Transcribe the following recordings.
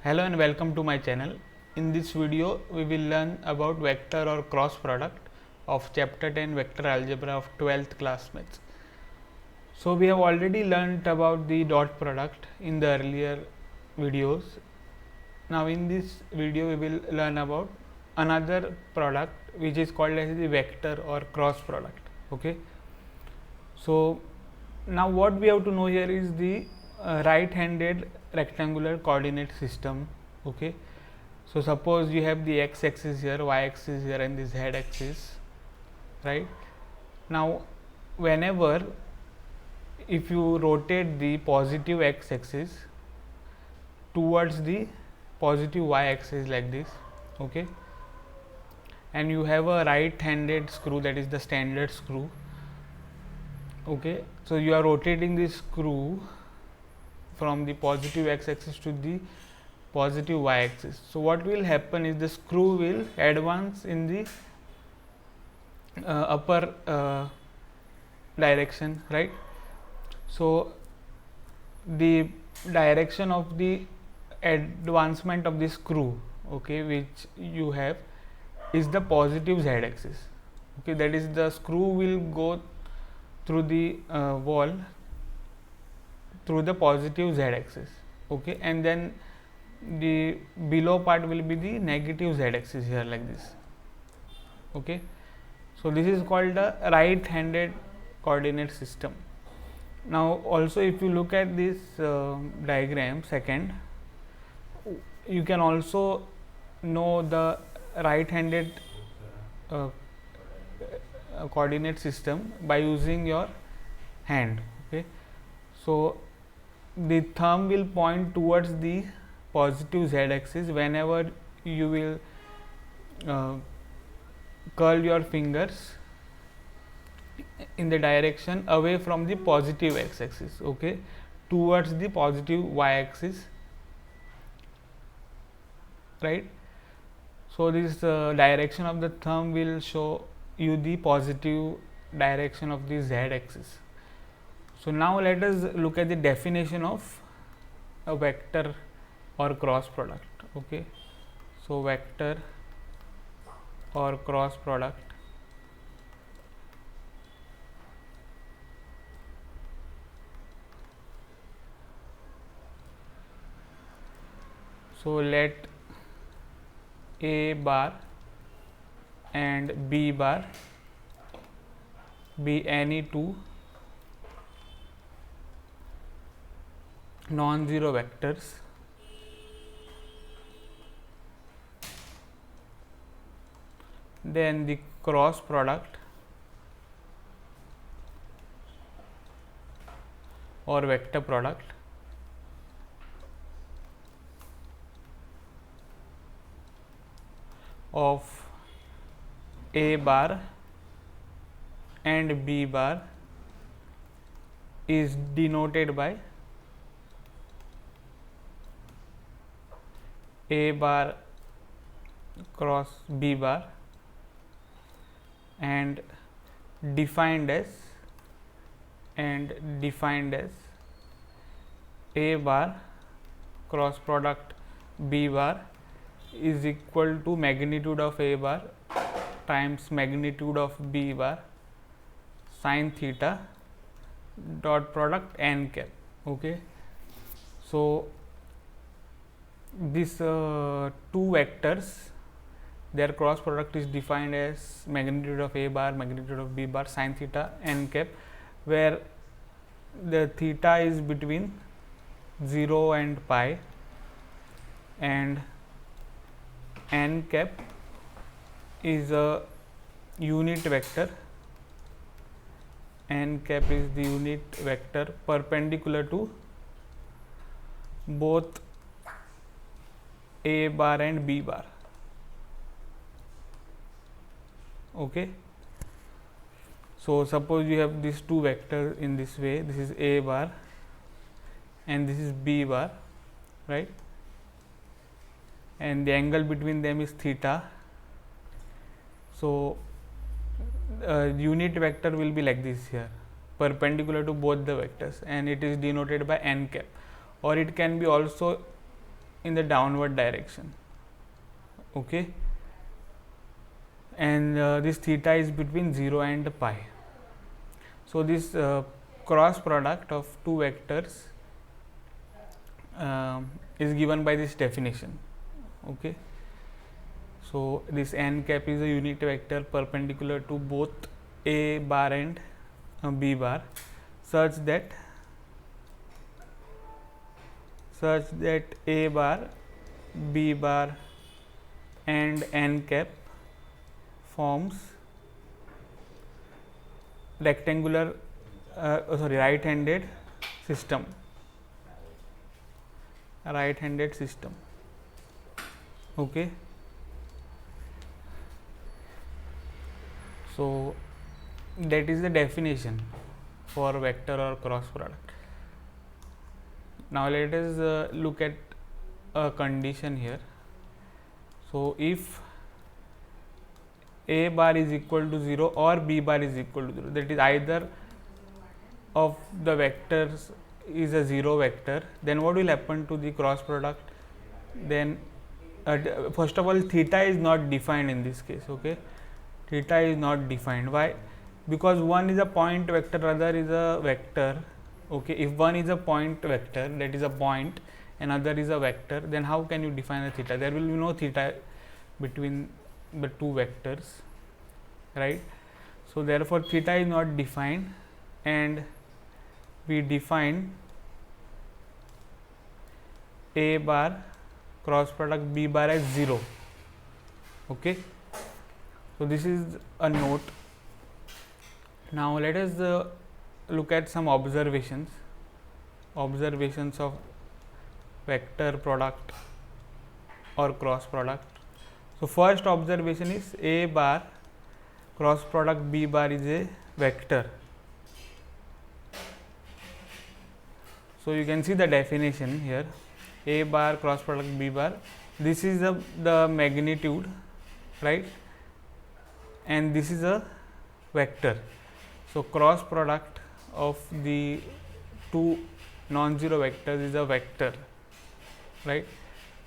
Hello and welcome to my channel. In this video we will learn about vector or cross product of chapter 10 vector algebra of 12th class maths. So we have already learnt about the dot product in the earlier videos. Now in this video we will learn about another product which is called as the vector or cross product. Okay. So now what we have to know here is the right handed rectangular coordinate system. Okay. So suppose you have the x axis here, y axis here and the z axis, right. Now whenever if you rotate the positive x axis towards the positive y axis like this, okay, and you have a right handed screw, that is the standard screw. Okay, so you are rotating this screw from the positive x axis to the positive y axis. So what will happen is the screw will advance in the upper direction, right. So the direction of the advancement of the screw, okay, which you have is the positive z axis. Okay, that is the screw will go through the wall through the positive z axis, okay, and then the below part will be the negative z axis here like this. Okay, so this is called the right handed coordinate system. Now also if you look at this diagram second, you can also know the right handed coordinate system by using your hand. Okay, so the thumb will point towards the positive z axis whenever you will curl your fingers in the direction away from the positive x axis, okay, towards the positive y axis, right. So this direction of the thumb will show you the positive direction of the z axis. So now let us look at the definition of a vector or cross product. Okay, so vector or cross product so let A bar and B bar be any two non-zero vectors then the cross product or vector product of A bar and B bar is denoted by A bar cross B bar and defined as A bar cross product B bar is equal to magnitude of A bar times magnitude of B bar sin theta dot product n cap. Okay, so these two vectors, their cross product is defined as magnitude of A bar, magnitude of B bar, sin theta n cap, where the theta is between 0 and pi and n cap is a unit vector. N cap is the unit vector perpendicular to both A bar and B bar. Okay, so suppose you have these two vectors in this way, this is A bar and this is B bar, right, and the angle between them is theta. So unit vector will be like this here, perpendicular to both the vectors, and it is denoted by n cap, or it can be also in the downward direction. Okay, and this theta is between 0 and pi. So this cross product of two vectors is given by this definition. Okay, so this n cap is a unit vector perpendicular to both a bar and b bar, such that a bar, b bar and n cap forms rectangular right-handed system. Okay, so that is the definition for vector or cross product. Now let us look at a condition here. So if a bar is equal to 0 or b bar is equal to 0, that is either of the vectors is a 0 vector, then what will happen to the cross product? Then first of all, theta is not defined in this case. Okay, theta is not defined. Why? Because one is a point vector, other is a vector. Okay, if one is a point vector, that is a point, and other is a vector, then how can you define a theta? There will be no theta between the two vectors, right? So therefore theta is not defined, and we define a bar cross product b bar as 0. Okay, so this is a note. Now let us look at some observations of vector product or cross product. So first observation is a bar cross product b bar is a vector. So you can see the definition here, a bar cross product b bar, this is the magnitude, right, and this is a vector. So cross product of the two non-zero vectors is a vector, right.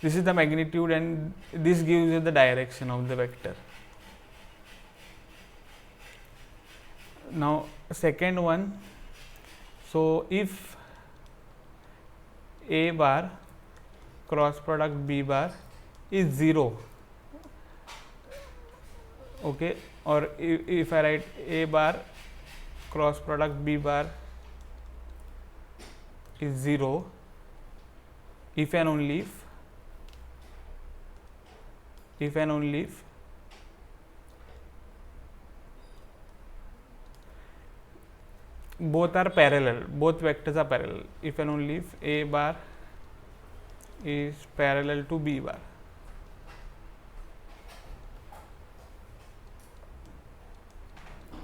This is the magnitude and this gives you the direction of the vector. Now second one, so if a bar cross product b bar is 0, okay, or if I write a bar cross product b bar is 0, if and only if both are parallel, both vectors are parallel, if and only if a bar is parallel to b bar.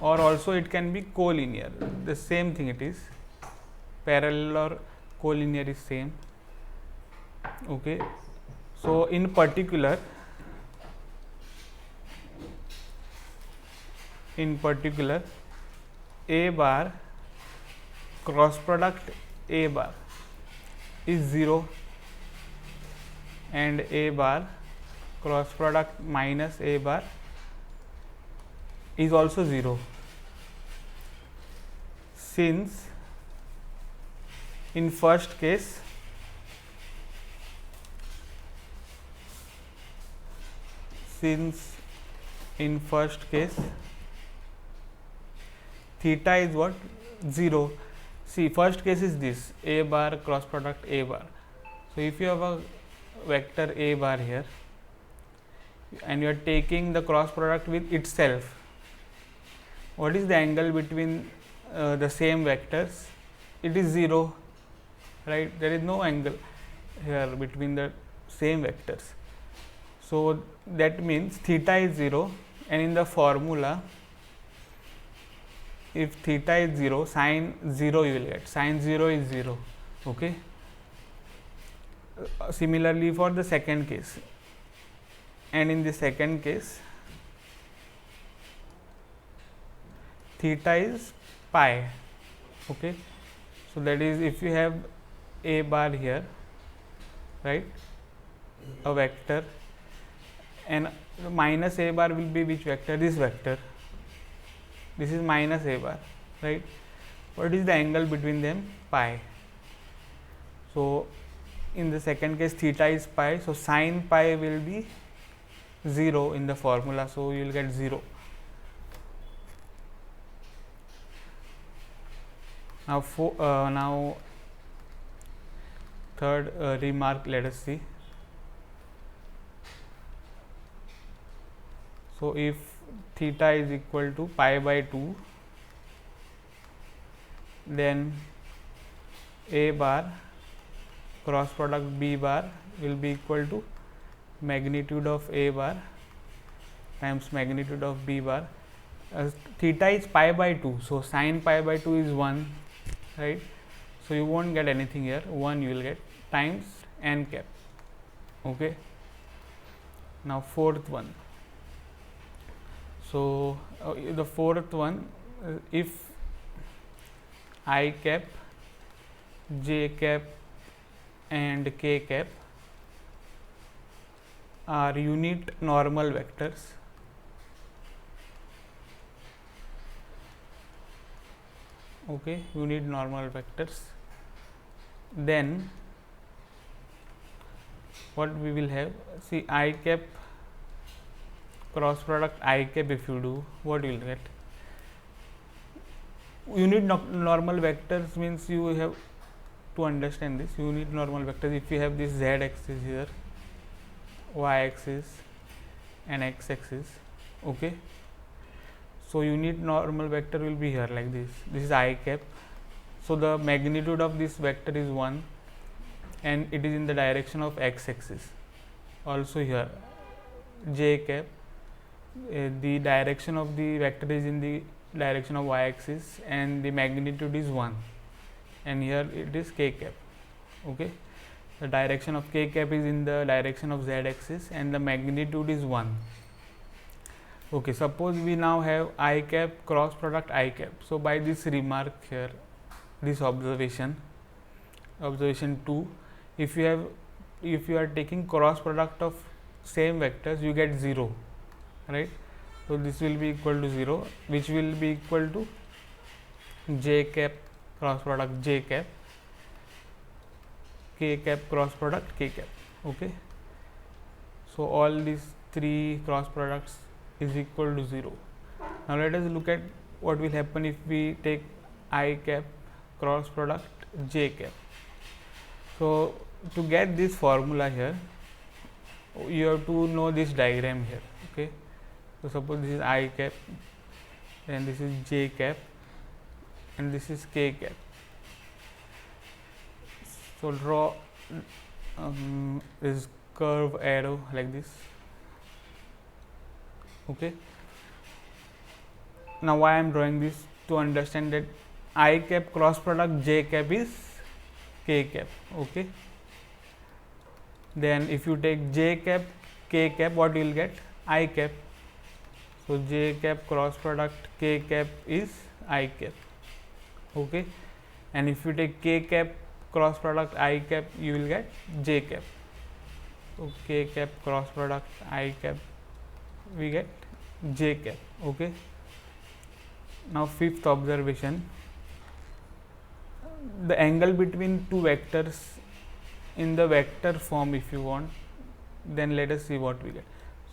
Or also it can be collinear, the same thing it is, parallel or collinear is same. Okay, so in particular a bar cross product a bar is 0 and a bar cross product minus a bar is also 0, since in first case theta is what? 0. See, first case is this, a bar cross product a bar. So if you have a vector a bar here and you are taking the cross product with itself, what is the angle between the same vectors? It is 0, right? There is no angle here between the same vectors. So that means theta is 0, and in the formula, if theta is 0, sin 0 you will get, sin 0 is 0. Okay. Similarly for the second case, and in the second case theta is pi. Okay. So that is, if you have a bar here, right, a vector, and minus a bar will be which vector? This vector. This is minus a bar, right? What is the angle between them? Pi. So in the second case theta is pi, so sin pi will be 0 in the formula, so you will get 0. Now third remark, let us see. So if theta is equal to pi by 2, then a bar cross product b bar will be equal to magnitude of a bar times magnitude of b bar. Theta is pi by 2, so sin pi by 2 is 1, right? So you won't get anything here, 1 you will get, times n cap. Okay. Now fourth one. So the fourth one, if I cap, j cap and k cap are unit normal vectors, okay, unit normal vectors, then what we will have, see, I cap cross product I cap, if you do, what you will get? Unit normal vectors means you have to understand this. Unit normal vectors, if you have this z axis here, y axis and x axis, okay, so unit normal vector will be here like this. This is I cap, so the magnitude of this vector is 1 and it is in the direction of x axis. Also here j cap, the direction of the vector is in the direction of y axis and the magnitude is 1, and here it is k cap, okay. The direction of k cap is in the direction of z axis and the magnitude is 1. Okay, suppose we now have I cap cross product I cap. So by this remark here, this observation 2, if you are taking cross product of same vectors, you get 0, right? So this will be equal to 0, which will be equal to j cap cross product j cap, k cap cross product k cap, okay. So all these three cross products is equal to 0. Now let us look at what will happen if we take I cap cross product j cap. So to get this formula here, you have to know this diagram here, okay. So suppose this is I cap, then this is j cap and this is k cap. So draw this curve arrow like this, okay. Now why I am drawing this? To understand that I cap cross product j cap is k cap, okay. Then if you take j cap k cap, what you will get? I cap. So j cap cross product k cap is I cap, okay. And if you take k cap cross product I cap, you will get j cap. So k cap cross product I cap, we get j cap, okay. Now fifth observation, the angle between two vectors in the vector form, if you want, then let us see what we get.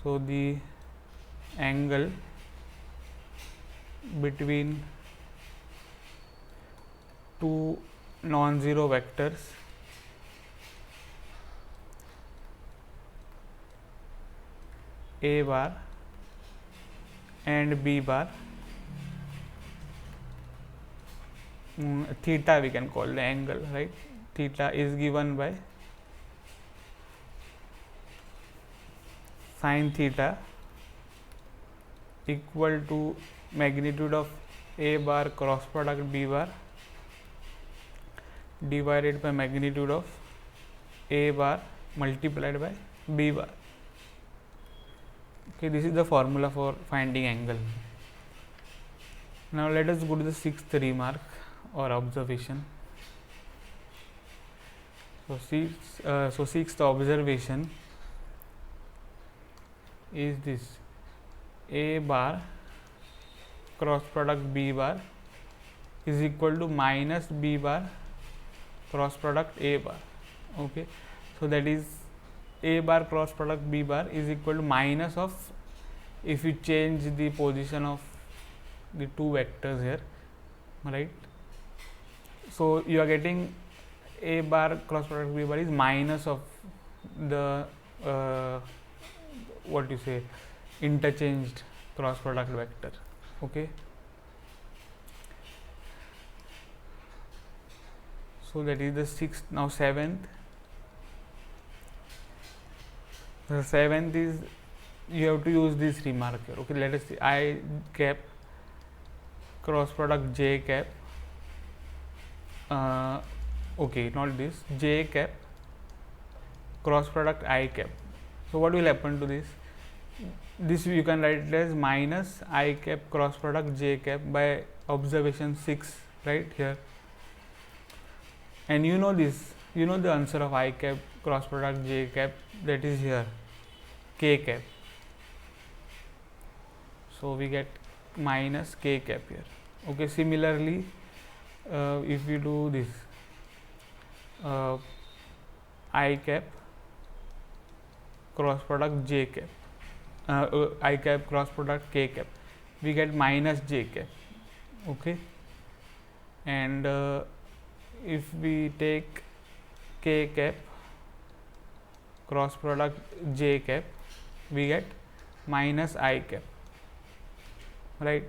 So the angle between two non-zero vectors a bar and b bar, theta we can call the angle, right? Theta is given by sin theta equal to magnitude of a bar cross product b bar divided by magnitude of a bar multiplied by b bar. Okay, this is the formula for finding angle. Now let us go to the sixth remark or observation. So sixth observation, is this: A bar cross product B bar is equal to minus B bar cross product A bar. Okay, so that is A bar cross product B bar is equal to minus of, if you change the position of the two vectors here, right? So you are getting A bar cross product B bar is minus of the what you say, interchanged cross product vector. Okay, so that is the sixth. Now seventh. The seventh is, you have to use this remark here. Okay, let us see: I cap cross product j cap. Okay, not this, j cap cross product I cap. So what will happen to this? This you can write it as minus I cap cross product j cap by observation 6, right here. And you know this, you know the answer of I cap cross product j cap, that is here, k cap. So we get minus k cap here. Okay, similarly, if we do this, I cap cross product j cap, I cap cross product k cap, we get minus j cap. Okay, and if we take k cap cross product j cap, we get minus I cap, right?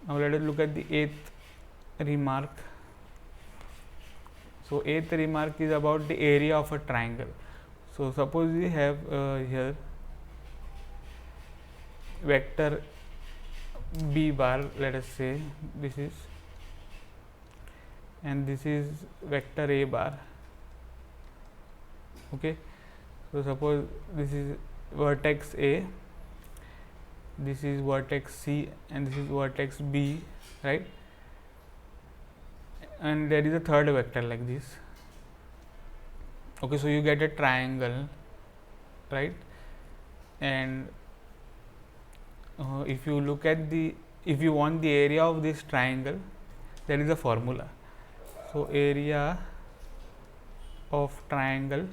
Now let us look at the eighth remark. So eighth remark is about the area of a triangle. So suppose we have here vector B bar, let us say this is, and this is vector A bar. Okay, so suppose this is vertex A, this is vertex C, and this is vertex B, right? And there is a third vector like this. Okay, so you get a triangle, right? And if you look at the, if you want the area of this triangle, there is a formula. So area of triangle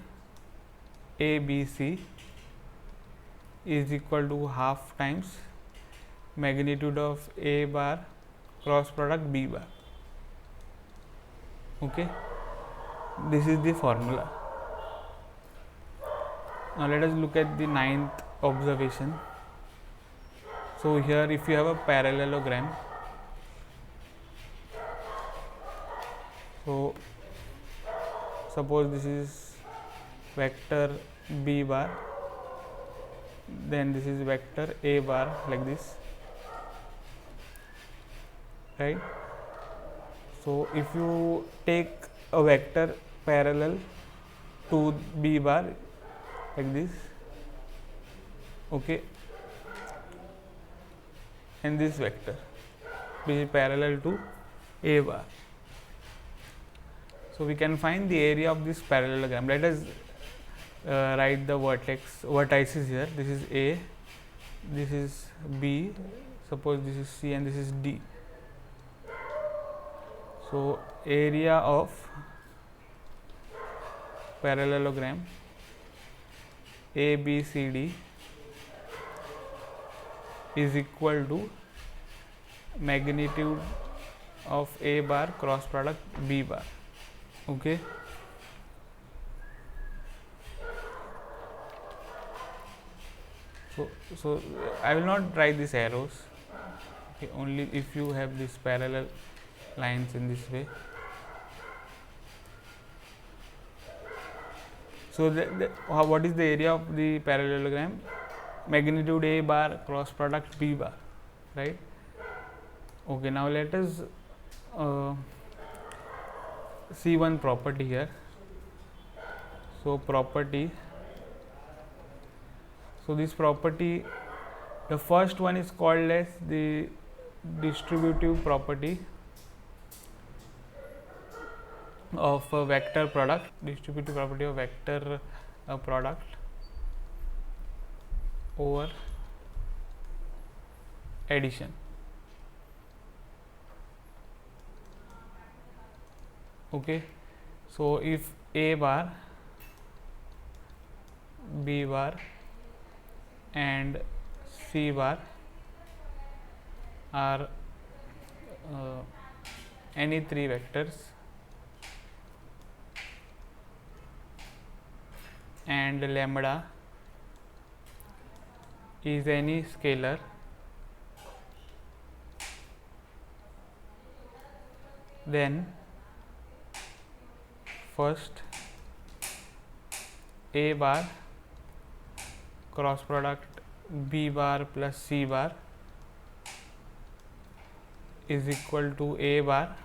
ABC is equal to half times magnitude of A bar cross product B bar. Okay, this is the formula. Now let us look at the ninth observation. So here, if you have a parallelogram, so suppose this is vector B bar, then this is vector A bar like this, right? So if you take a vector parallel to B bar like this, okay, and this vector which is parallel to A bar, so we can find the area of this parallelogram. Let us write the vertices here. This is A, this is B, suppose this is C, and this is D. So area of parallelogram ABCD is equal to magnitude of A bar cross product B bar. Okay, so I will not write these arrows, okay, only if you have these parallel lines in this way. So what is the area of the parallelogram? Magnitude A bar cross product B bar, right? Okay, now let us see one property here. So property, so this property, the first one is called as the distributive property of a vector product, distributive property of vector product. over addition. Okay, so if A bar, B bar and C bar are any three vectors and lambda is any scalar, then first A bar cross product B bar plus C bar is equal to A bar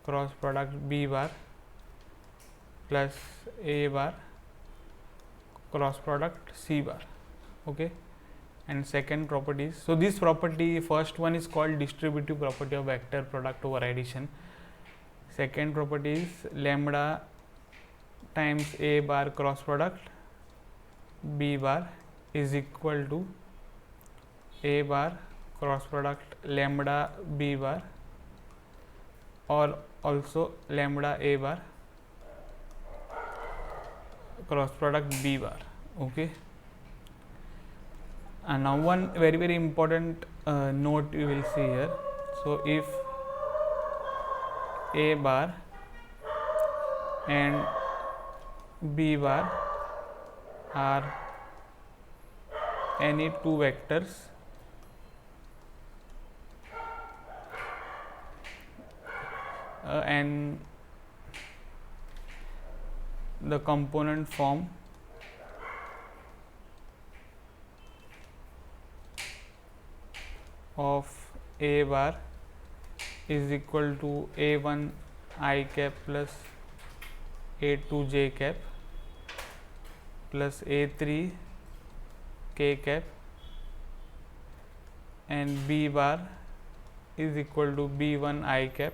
cross product B bar plus A bar cross product C bar. Okay, and second property is, so this property, first one is called distributive property of vector product over addition. Second property is lambda times A bar cross product B bar is equal to A bar cross product lambda B bar or also lambda A bar cross product B bar. Okay, and now one very important note you will see here. So if A bar and B bar are any two vectors and the component form of A bar is equal to A1 I cap plus A2 j cap plus A3 k cap, and B bar is equal to B1 I cap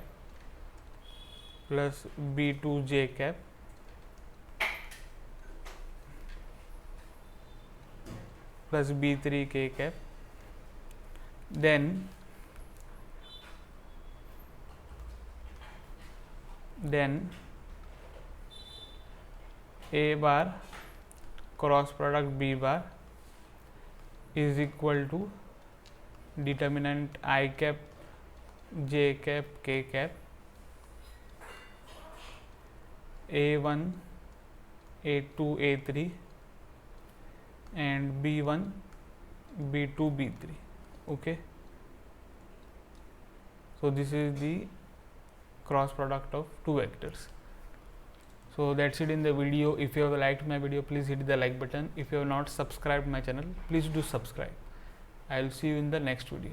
plus B2 j cap plus B3 k cap. Then A bar cross product B bar is equal to determinant I cap j cap k cap A1 A2 A3 and B1 B2 B3. Okay, so this is the cross product of two vectors. So that's it in the video. If you have liked my video, please hit the like button. If you have not subscribed my channel, please do subscribe. I will see you in the next video.